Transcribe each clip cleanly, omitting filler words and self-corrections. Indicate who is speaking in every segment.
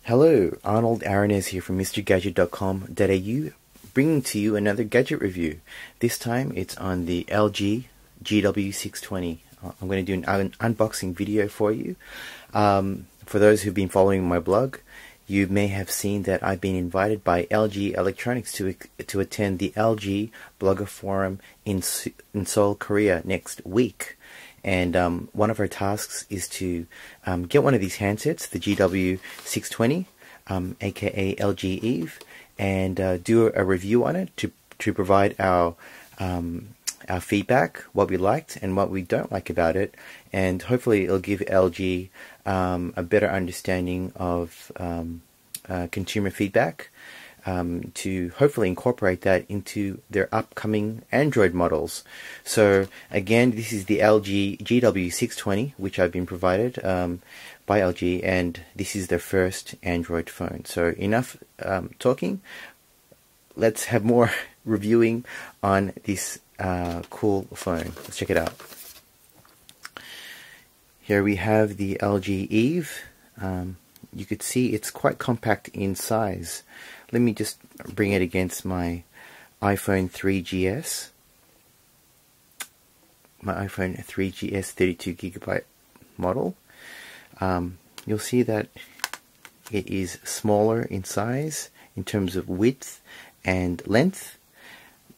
Speaker 1: Hello, Arnold-Aranez here from Mr.Gadget.com.au, bringing to you another gadget review. This time it's on the LG GW620. I'm going to do an unboxing video for you. For those who've been following my blog, you may have seen that I've been invited by LG Electronics to attend the LG Blogger Forum in Seoul, Korea next week. And one of our tasks is to get one of these handsets, the GW620, aka LG Eve, and do a review on it to provide our feedback, what we liked and what we don't like about it, and hopefully it'll give LG a better understanding of consumer feedback, to hopefully incorporate that into their upcoming Android models. So again, this is the LG GW620, which I've been provided by LG, and this is their first Android phone. So enough talking, let's have more reviewing on this cool phone. Let's check it out. Here we have the LG Eve. You could see it's quite compact in size. Let me just bring it against my iPhone 3GS. My iPhone 3GS 32GB model. You'll see that it is smaller in size in terms of width and length.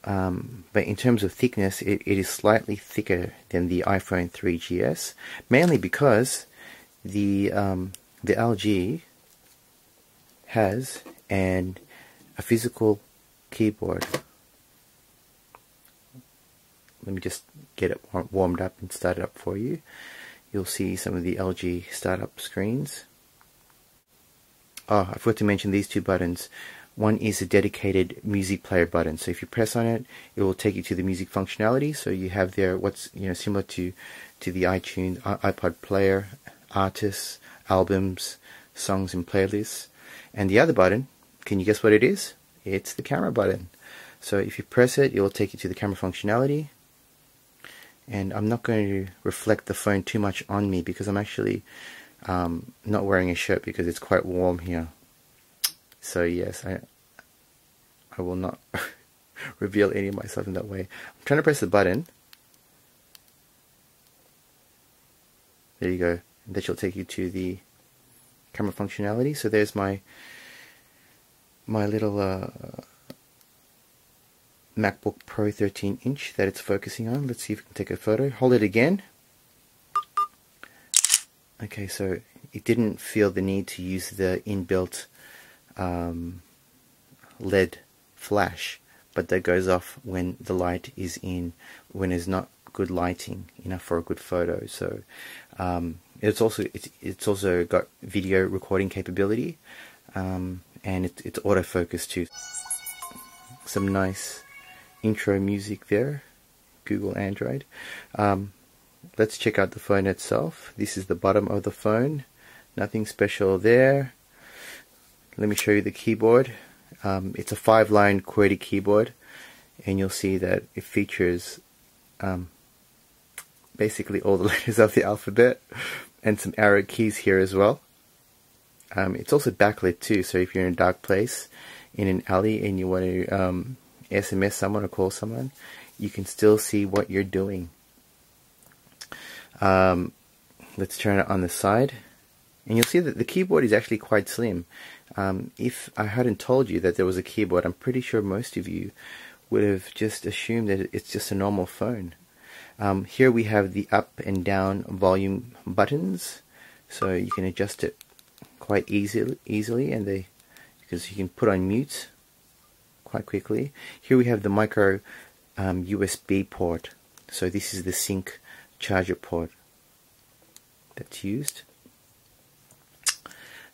Speaker 1: But in terms of thickness, it is slightly thicker than the iPhone 3GS, mainly because the LG has a physical keyboard. Let me just get it warmed up and start it up for you. You'll see some of the LG startup screens. Oh, I forgot to mention these two buttons. One is a dedicated music player button, so if you press on it, it will take you to the music functionality. So you have there what's similar to the iTunes, iPod player, artists, albums, songs and playlists. And the other button, can you guess what it is? It's the camera button. So if you press it, it will take you to the camera functionality. And I'm not going to reflect the phone too much on me because I'm actually not wearing a shirt because it's quite warm here. So yes, I will not reveal any of myself in that way. I'm trying to press the button. There you go. And that will take you to the camera functionality. So there's my little MacBook Pro 13-inch that it's focusing on. Let's see if we can take a photo. Hold it again. Okay, so it didn't feel the need to use the inbuilt LED flash, but that goes off when the light is in, when there's not good lighting enough for a good photo. So it's also got video recording capability, and it's autofocus too. Some nice intro music there, Google Android. Let's check out the phone itself. This is the bottom of the phone. Nothing special there. Let me show you the keyboard. It's a 5-line QWERTY keyboard, and you'll see that it features basically all the letters of the alphabet and some arrow keys here as well. It's also backlit too, so if you're in a dark place in an alley and you want to SMS someone or call someone, you can still see what you're doing. Let's turn it on the side, and you'll see that the keyboard is actually quite slim. If I hadn't told you that there was a keyboard, I'm pretty sure most of you would have just assumed that it's just a normal phone. Here we have the up and down volume buttons, so you can adjust it quite easily, and because you can put on mute quite quickly. Here we have the micro USB port, so this is the sync charger port that's used.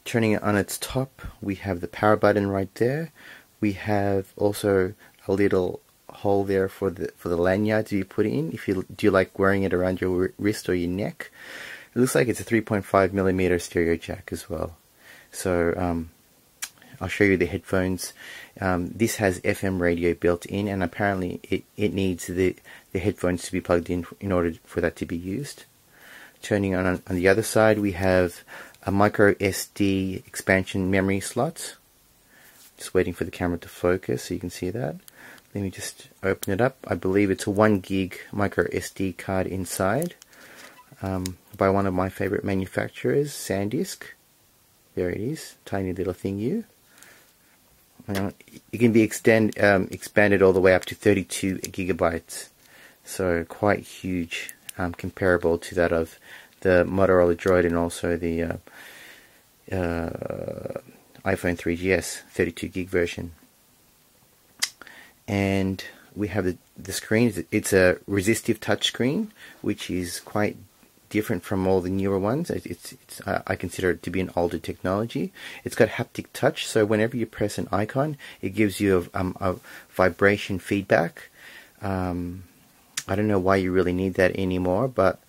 Speaker 1: Turning it on its top, we have the power button right there. We have also a little hole there for the lanyard to be put in if you do like wearing it around your wrist or your neck. It looks like it's a 3.5mm stereo jack as well. So I'll show you the headphones. This has FM radio built in, and apparently it needs the headphones to be plugged in order for that to be used. Turning on the other side, we have a micro SD expansion memory slot. Just waiting for the camera to focus so you can see that. Let me just open it up. I believe it's a 1 gig micro SD card inside, by one of my favorite manufacturers, SanDisk. There it is, tiny little thingy. It can be expanded all the way up to 32 gigabytes, so quite huge, comparable to that of the Motorola Droid and also the iPhone 3GS 32 gig version. And we have the screen. It's a resistive touch screen, which is quite different from all the newer ones. I consider it to be an older technology. It's got haptic touch, so whenever you press an icon, it gives you a vibration feedback. I don't know why you really need that anymore, but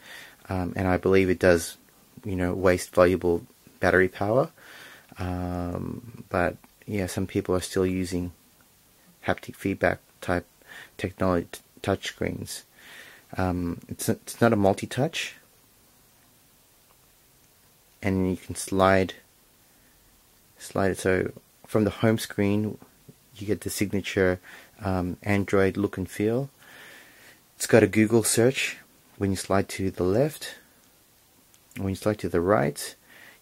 Speaker 1: and I believe it does, waste valuable battery power. But yeah, some people are still using haptic feedback type technology touch screens. It's not a multi-touch, and you can slide it. So from the home screen, you get the signature Android look and feel. It's got a Google search when you slide to the left. When you slide to the right,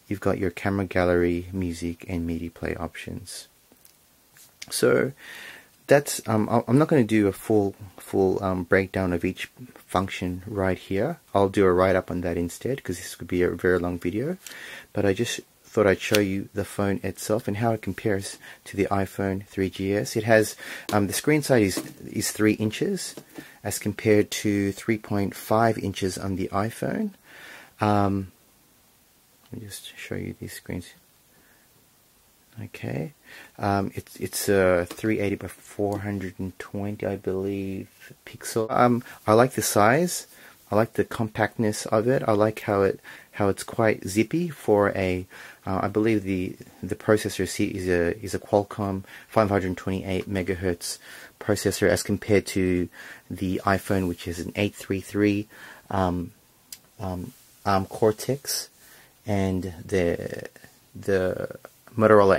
Speaker 1: you've got your camera gallery, music, and media play options. So that's I'm not going to do a full breakdown of each function right here. I'll do a write-up on that instead, because this could be a very long video. But I just thought I'd show you the phone itself and how it compares to the iPhone 3GS. It has the screen size is 3 inches as compared to 3.5 inches on the iPhone. Let me just show you these screens. Okay, it's a 380 by 420, I believe, pixel. I like the size. I like the compactness of it. I like how it's quite zippy for a. I believe the processor is a Qualcomm 528 megahertz processor as compared to the iPhone, which is an 833 ARM Cortex, and the Motorola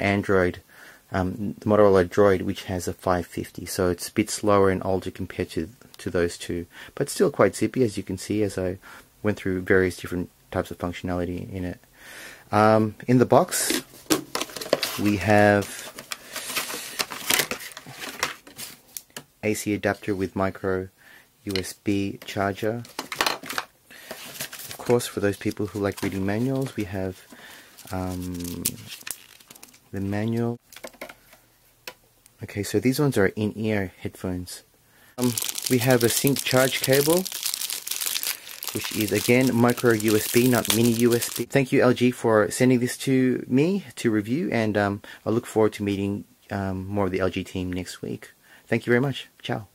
Speaker 1: Motorola Droid, which has a 550, so it's a bit slower and older compared to those two, but still quite zippy, as you can see, as I went through various different types of functionality in it. In the box, we have AC adapter with micro USB charger. Of course, for those people who like reading manuals, we have the manual. Okay, so these ones are in-ear headphones. We have a sync charge cable, which is again micro USB, not mini USB. Thank you, LG, for sending this to me to review, and I look forward to meeting more of the LG team next week. Thank you very much. Ciao.